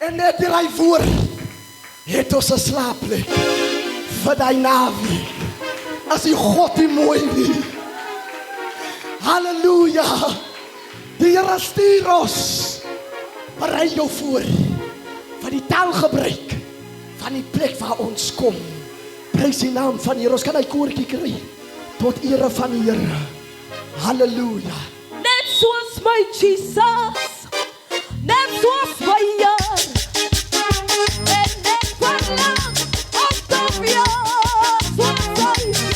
En net hier hy voor het ons 'n slaapplek vir daai naweek. As die God die mooi nie. Halleluja. Die Here stuur ons. Berei jou voor van die taalgebruik van die plek waar ons kom. Prys die naam van die Here. Ons kan hy koortjie kry tot ere van die Here. Halleluja. Net soos my Jesus. Net soos my Heer. En net verlang om te wees soos hy.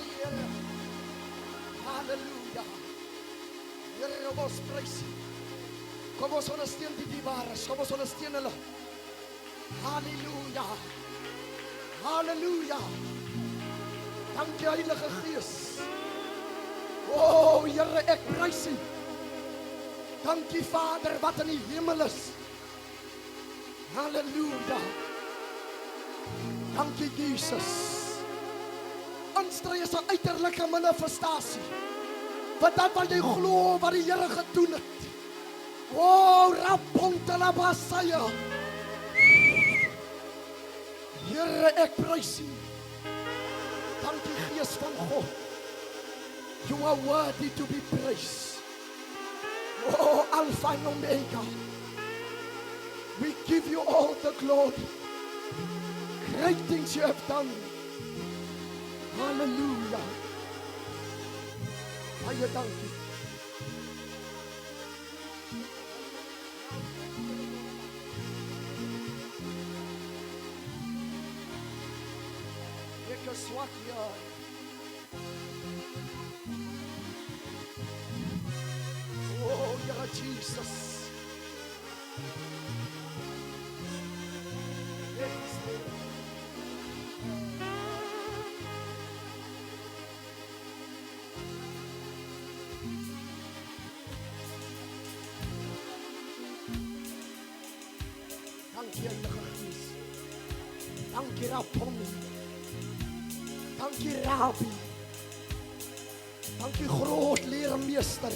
die Here. Halleluja. Here, ons prys U. Kom ons ondersteun die diebares. Kom ons ondersteun hulle. Halleluja. Halleluja. Dankie Heilige Gees. O Here, ek prys U. Dankie Vader wat in die hemel is. Halleluja. Dankie Jesus. Aanstry is 'n uiterlike manifestasie. Wat dan wat jy glo wat die Here gedoen het. O Rapontalabasaya. Here, ek prys U. Dankie Gees van God. You are worthy to be praised. Oh, Alpha and Omega. We give you all the glory. Great things you have done. Hallelujah. Baie dankie. Ek is swak hier. Oh, Here Jesus. Yes, Lord. Dankie Heilige Gees. Dankie Raponi. Dankie Rabbi. Dankie groot leermeester.